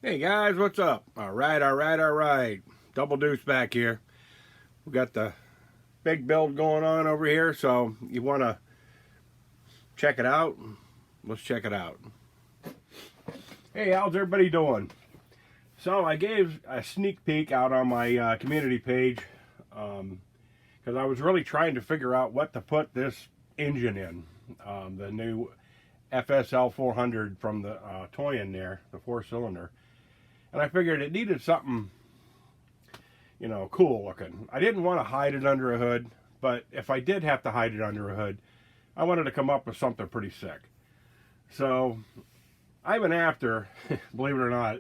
Hey guys, what's up? All right. Double Deuce back here. We got the big build going on over here, so you want to check it out? Let's check it out. Hey, how's everybody doing? So I gave a sneak peek out on my community page because I was really trying to figure out what to put this engine in. The new FSL 400 from the TOYAN there, the 4-cylinder. And I figured it needed something, you know, cool looking. I didn't want to hide it under a hood, but if I did have to hide it under a hood, I wanted to come up with something pretty sick. So I've been after, believe it or not,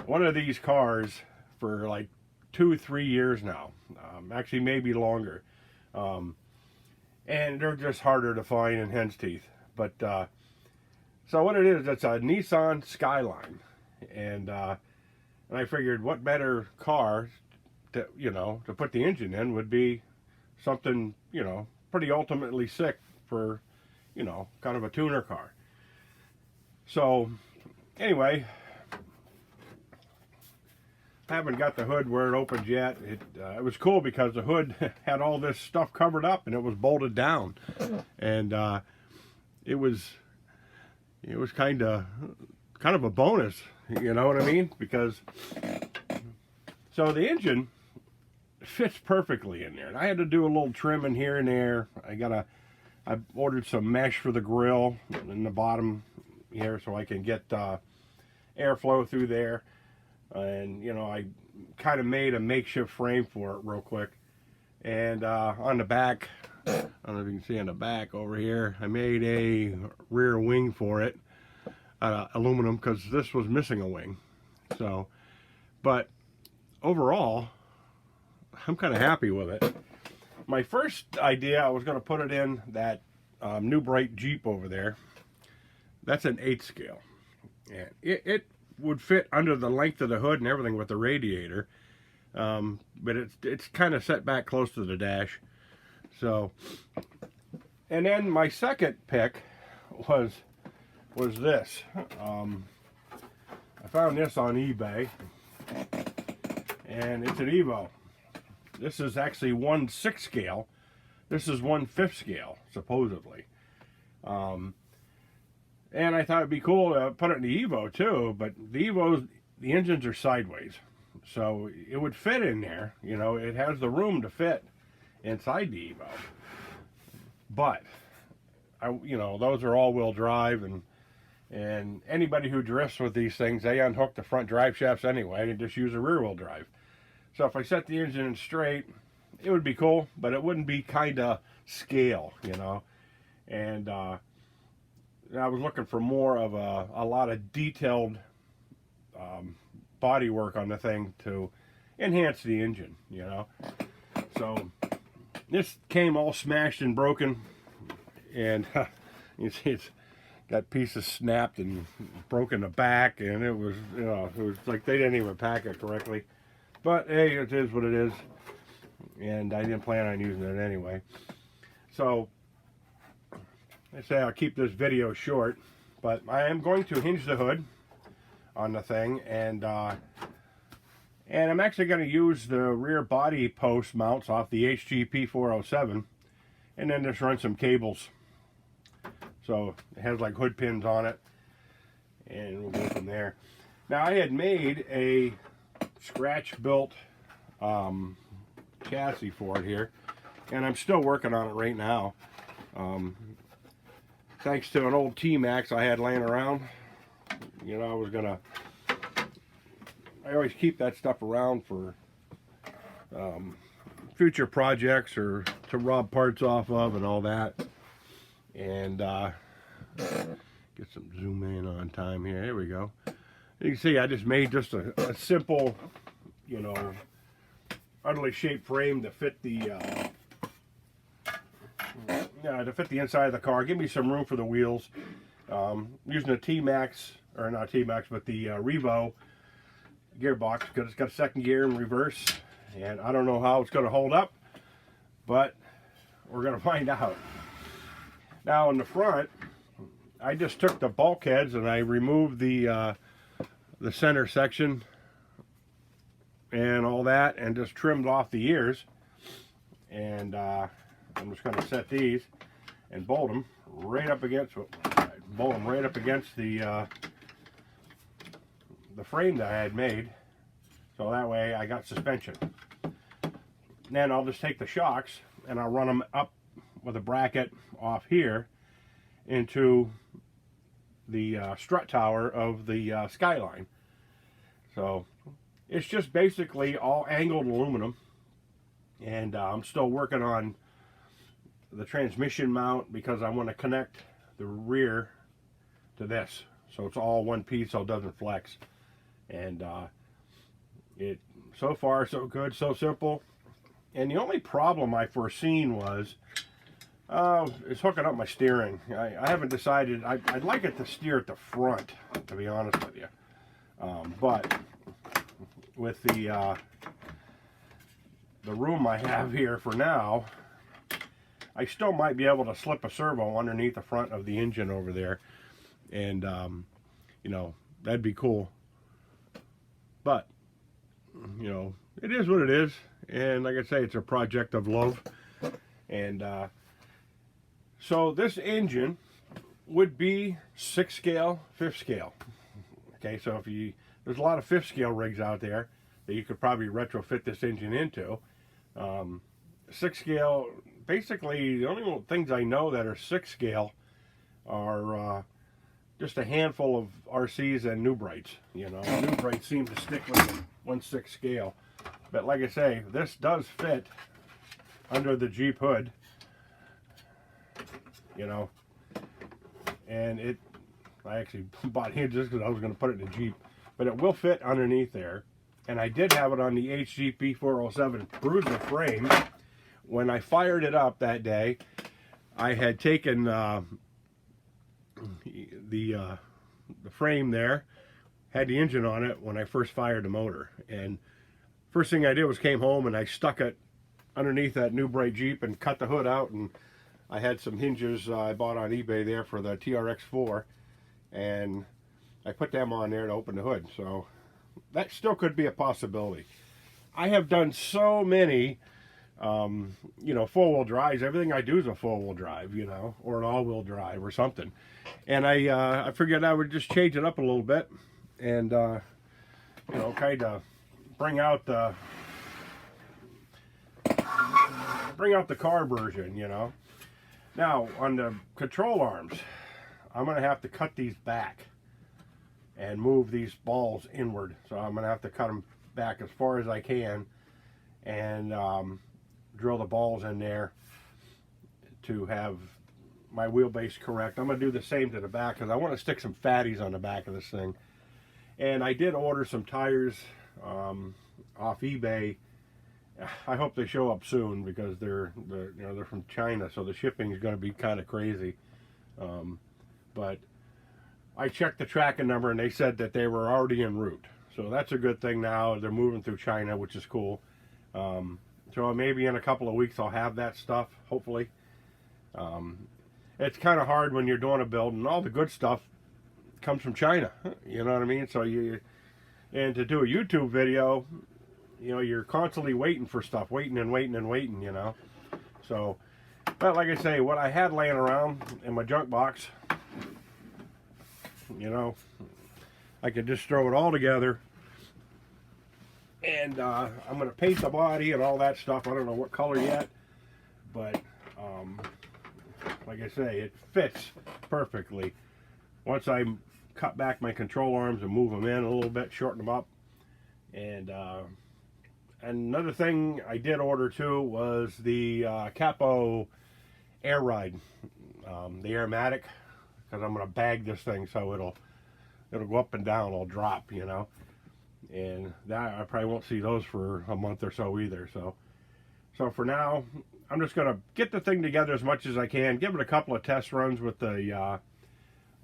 one of these cars for like 2-3 years now. Actually, maybe longer. And they're just harder to find in hen's teeth. But so what it is, it's a Nissan Skyline. And I figured what better car to, to put the engine in would be something, pretty ultimately sick for, kind of a tuner car. So anyway, I haven't got the hood where it opens yet. It was cool because the hood had all this stuff covered up and it was bolted down. And it was kind of a bonus, you know what I mean? Because so the engine fits perfectly in there, and I had to do a little trimming here and there. I ordered some mesh for the grill in the bottom here so I can get airflow through there, and I kind of made a makeshift frame for it real quick. And on the back, I don't know if you can see on the back over here, I made a rear wing for it. Aluminum, because this was missing a wing. So, but overall, I'm kind of happy with it. My first idea, I was going to put it in that new bright Jeep over there. That's an 8 scale, and it would fit under the length of the hood and everything with the radiator, but it's kind of set back close to the dash. So, and then my second pick was this. I found this on eBay, and it's an Evo. This is actually 1/6 scale. This is 1/5 scale, supposedly. And I thought it'd be cool to put it in the Evo too, but the Evos, the engines are sideways, so it would fit in there. It has the room to fit inside the Evo. But those are all-wheel drive, and anybody who drifts with these things, they unhook the front drive shafts anyway and just use a rear-wheel drive. So if I set the engine in straight, it would be cool, but it wouldn't be kind of scale, And I was looking for more of a lot of detailed body work on the thing to enhance the engine, So this came all smashed and broken, and you see it's got pieces snapped and broken the back, and it was like they didn't even pack it correctly. But hey, it is what it is, and I didn't plan on using it anyway. So I say I'll keep this video short, but I am going to hinge the hood on the thing, and I'm actually going to use the rear body post mounts off the HGP 407, and then just run some cables. So it has like hood pins on it, and we'll go from there. Now I had made a scratch built chassis for it here, and I'm still working on it right now. Thanks to an old T-Max I had laying around. I always keep that stuff around for future projects or to rob parts off of and all that. And get some zoom in on time here. Here we go. You can see I just made just a simple, utterly shaped frame to fit the inside of the car. Give me some room for the wheels. Using a T-Max, or not T-Max, but the Revo gearbox, because it's got a second gear in reverse, and I don't know how it's going to hold up, but we're going to find out. Now in the front, I just took the bulkheads and I removed the the center section and all that, and just trimmed off the ears. And I'm just going to set these and bolt them right up against the frame that I had made, so that way I got suspension. Then I'll just take the shocks and I'll run them up with a bracket off here into the strut tower of the Skyline. So it's just basically all angled aluminum, and I'm still working on the transmission mount because I want to connect the rear to this, so it's all one piece so it doesn't flex. And it so far so good, so simple. And the only problem I foreseen was is hooking up my steering. I haven't decided. I'd like it to steer at the front, to be honest with you. But with the room I have here for now, I still might be able to slip a servo underneath the front of the engine over there, and you know, that'd be cool. But you know, it is what it is, and like I say, it's a project of love. And so this engine would be 6th scale, 5th scale. Okay, so if there's a lot of 5th scale rigs out there that you could probably retrofit this engine into. 6th scale, basically the only things I know that are 6th scale are just a handful of RCs and New Brights. You know, New Brights seem to stick with 1/6 scale. But like I say, this does fit under the Jeep hood, you know, and I actually bought hinges because I was going to put it in the Jeep, but it will fit underneath there. And I did have it on the HGP 407 Bruiser frame. When I fired it up that day, I had taken the frame there, had the engine on it when I first fired the motor, and first thing I did was came home and I stuck it underneath that New Bright Jeep and cut the hood out. And I had some hinges I bought on eBay there for the TRX4, and I put them on there to open the hood. So that still could be a possibility. I have done so many you know, 4-wheel drives. Everything I do is a 4-wheel drive, you know, or an all-wheel drive or something. And I figured I would just change it up a little bit, and you know, kind of bring out the car version, you know. Now on the control arms, I'm gonna have to cut these back and move these balls inward. So I'm gonna have to cut them back as far as I can, and drill the balls in there to have my wheelbase correct. I'm going to do the same to the back because I want to stick some fatties on the back of this thing. And I did order some tires off eBay. I hope they show up soon because they're from China, so the shipping is going to be kind of crazy. But I checked the tracking number and they said that they were already en route. So that's a good thing now. They're moving through China, which is cool. So maybe in a couple of weeks I'll have that stuff, hopefully. It's kind of hard when you're doing a build and all the good stuff comes from China, you know what I mean? So and to do a YouTube video, you know, you're constantly waiting for stuff, waiting and waiting and waiting, you know. So, but like I say, what I had laying around in my junk box, you know, I could just throw it all together. And I'm going to paint the body and all that stuff. I don't know what color yet, but like I say, it fits perfectly. Once I cut back my control arms and move them in a little bit, shorten them up. And another thing I did order too was the Capo Air Ride, the Airmatic, because I'm going to bag this thing so it'll go up and down, it'll drop, you know. And that I probably won't see those for a month or so either. So for now, I'm just gonna get the thing together as much as I can, give it a couple of test runs with the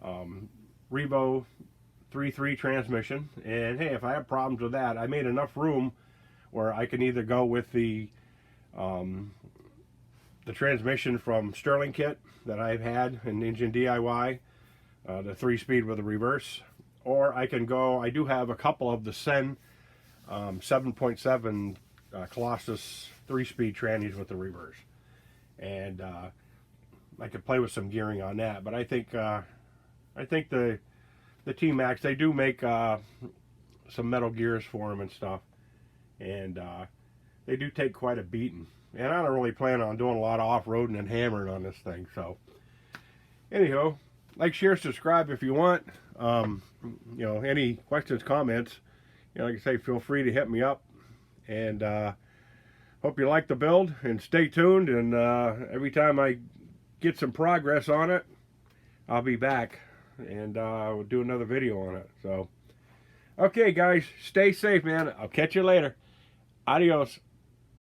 Revo 3.3 transmission, and hey, if I have problems with that, I made enough room where I can either go with the transmission from Sterling Kit that I've had in Engine DIY, the 3-speed with a reverse, or I can go, I do have a couple of the Sen 7.7 Colossus 3-speed trannies with the reverse. And I could play with some gearing on that. But I think the T-Max, they do make some metal gears for them and stuff. And they do take quite a beating. And I don't really plan on doing a lot of off-roading and hammering on this thing. So, anyhow, like, share, subscribe if you want. You know, any questions, comments, you know, like I say, feel free to hit me up. And hope you like the build, and stay tuned. And every time I get some progress on it, I'll be back and we'll do another video on it. So, okay, guys, stay safe, man. I'll catch you later. Adios.